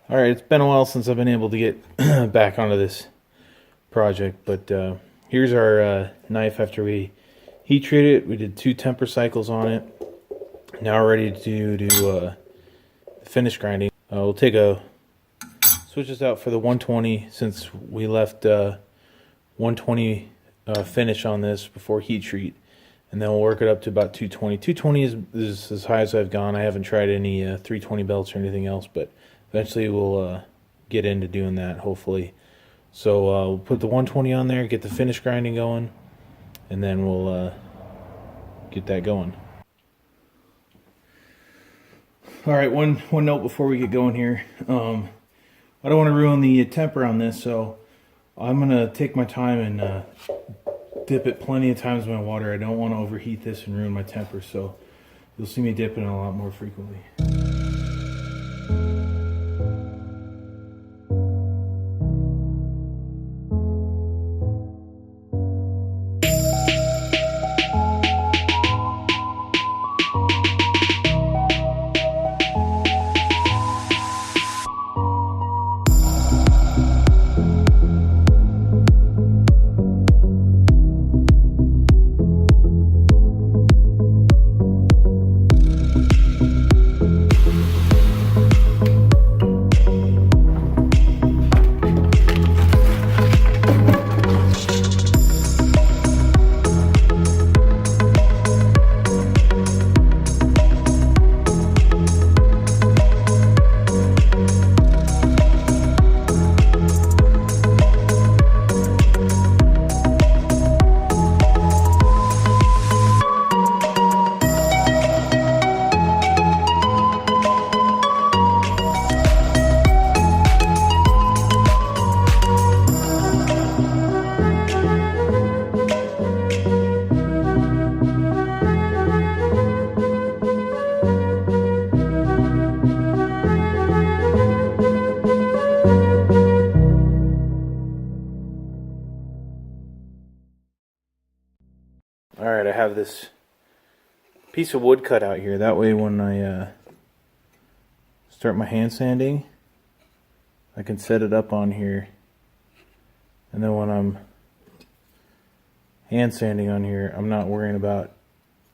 Alright, it's been a while since I've been able to get back onto this project, but here's our knife after we heat treated it. We did 2 temper cycles on it. Now we're ready to do finish grinding. We'll switch this out for the 120 since we left 120 finish on this before heat treat. And then we'll work it up to about 220. 220 is as high as I've gone. I haven't tried any 320 belts or anything else, but eventually we'll get into doing that, hopefully. So we'll put the 120 on there, get the finish grinding going, and then we'll get that going. Alright, one note before we get going here. I don't want to ruin the temper on this, so I'm going to take my time and dip it plenty of times in my water. I don't want to overheat this and ruin my temper, so you'll see me dip it a lot more frequently. Alright, I have this piece of wood cut out here. That way when I start my hand sanding, I can set it up on here. And then when I'm hand sanding on here, I'm not worrying about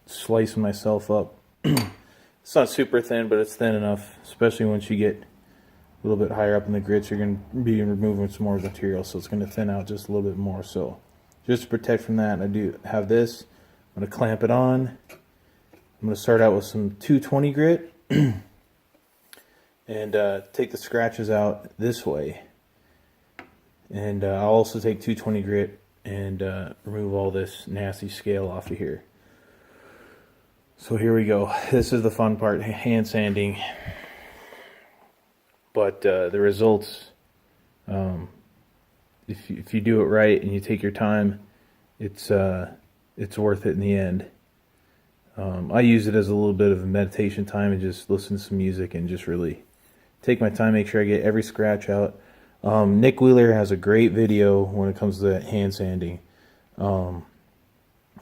slicing myself up. It's not super thin, but it's thin enough, especially once you get a little bit higher up in the grits. You're going to be removing some more material, so it's going to thin out just a little bit more. So just to protect from that, I do have this. I'm going to clamp it on. I'm going to start out with some 220 grit and take the scratches out this way. And I'll also take 220 grit and remove all this nasty scale off of here. So here we go. This is the fun part, hand sanding. But the results, if you do it right and you take your time, it's worth it in the end. I use it as a little bit of a meditation time and just listen to some music and just really take my time, make sure I get every scratch out. Nick Wheeler has a great video when it comes to hand sanding. I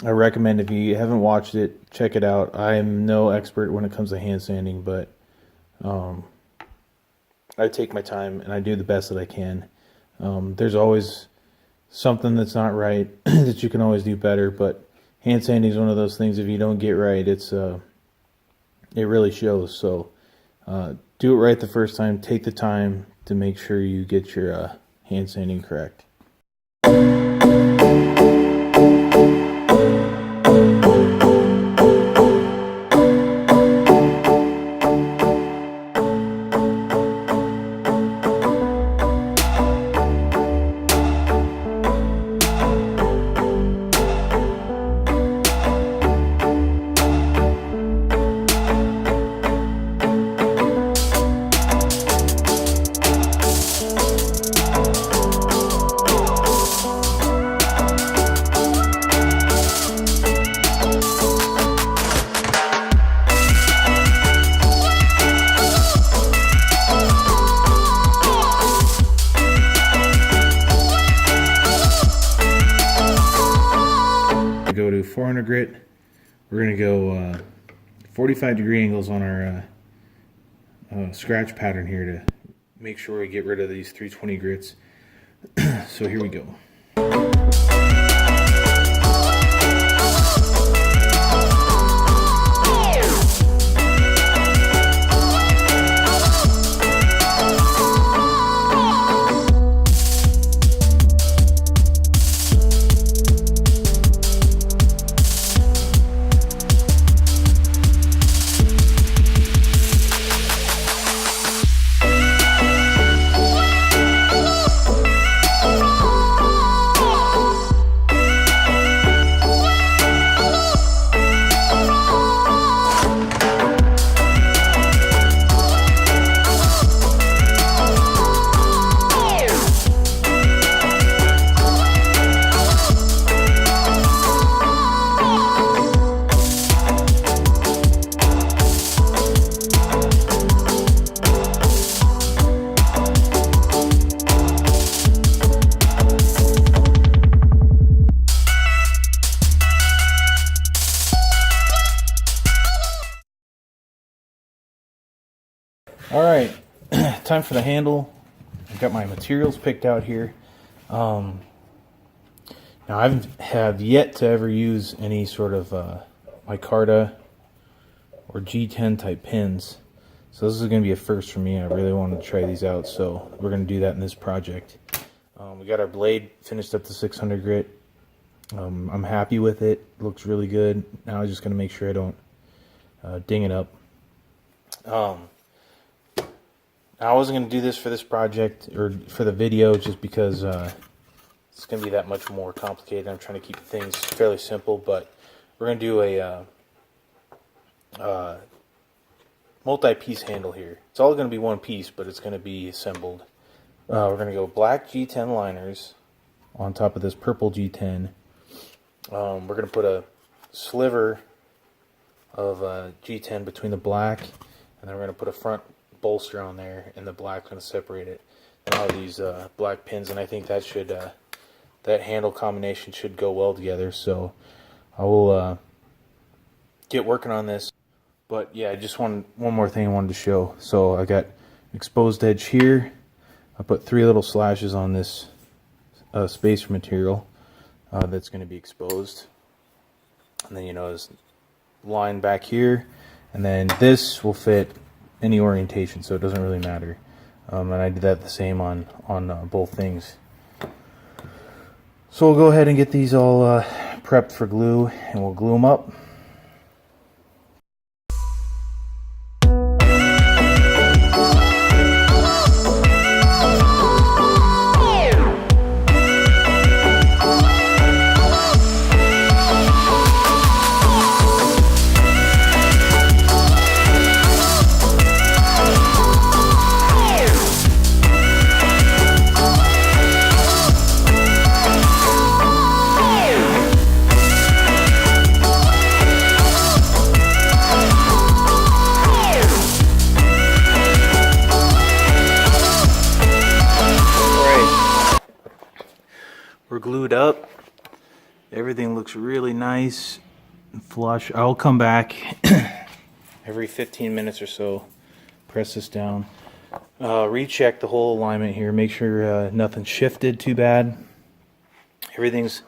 recommend, if you haven't watched it, check it out. I am no expert when it comes to hand sanding, but I take my time and I do the best that I can. There's always something that's not right that you can always do better, but hand sanding is one of those things, if you don't get right, it really shows. So do it right the first time. Take the time to make sure you get your hand sanding correct. Go to 400 grit. We're going to go 45 degree angles on our scratch pattern here to make sure we get rid of these 320 grits. So here we go. All right, time for the handle. I've got my materials picked out here. Now I have yet to ever use any sort of micarta or G10 type pins. So this is going to be a first for me. I really wanted to try these out, so we're going to do that in this project. We got our blade finished up to 600 grit. I'm happy with it. Looks really good. Now I'm just going to make sure I don't ding it up. I wasn't going to do this for this project or for the video just because it's going to be that much more complicated. I'm trying to keep things fairly simple, but we're going to do a multi-piece handle here. It's all going to be one piece, but it's going to be assembled. We're going to go black G10 liners on top of this purple G10. We're going to put a sliver of G10 between the black, and then we're going to put a front bolster on there, and the black going to separate it. And all these black pins, and I think that should that handle combination should go well together. So I will get working on this. But yeah, just one more thing I wanted to show. So I got exposed edge here. I put 3 little slashes on this spacer material that's going to be exposed, and then this line back here, and then this will fit any orientation, so it doesn't really matter. And I did that the same on both things. So we'll go ahead and get these all prepped for glue, and we'll glue them up. We're glued up. Everything looks really nice and flush. I'll come back every 15 minutes or so, press this down, recheck the whole alignment here, make sure nothing shifted too bad. Everything's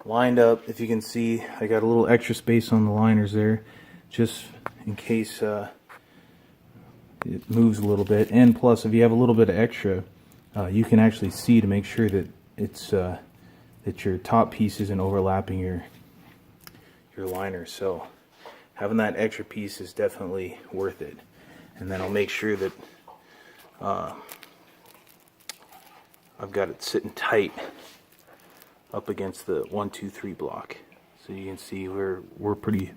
lined up. If you can see, I got a little extra space on the liners there, just in case it moves a little bit. And plus, if you have a little bit of extra, you can actually see to make sure that it's that your top piece isn't overlapping your liner. So having that extra piece is definitely worth it. And then I'll make sure that I've got it sitting tight up against the 1, 2, 3 block. So you can see we're pretty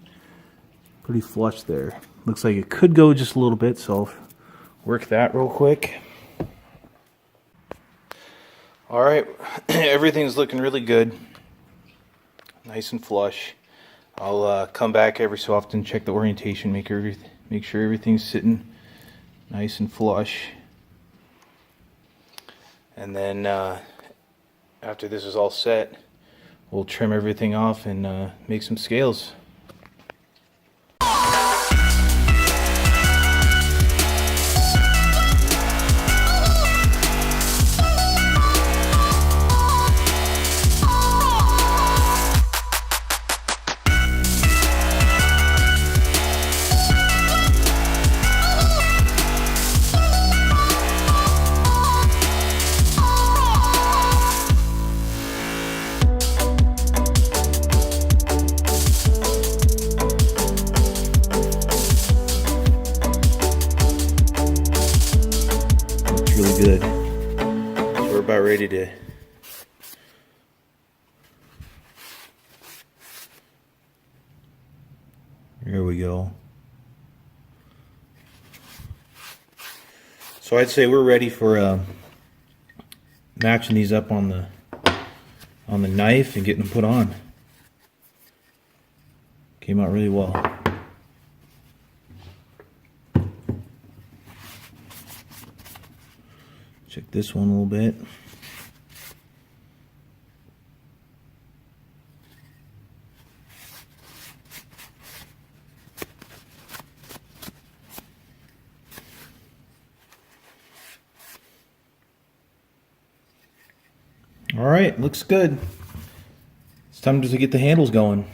flush there. Looks like it could go just a little bit, so I'll work that real quick. Alright, everything's looking really good, nice and flush. I'll come back every so often, check the orientation, make sure everything's sitting nice and flush. And then after this is all set, we'll trim everything off and make some scales. ready to Here we go. So I'd say we're ready for matching these up on the knife and getting them put on. Came out really well. Check this one a little bit. All right, looks good. It's time to get the handles going.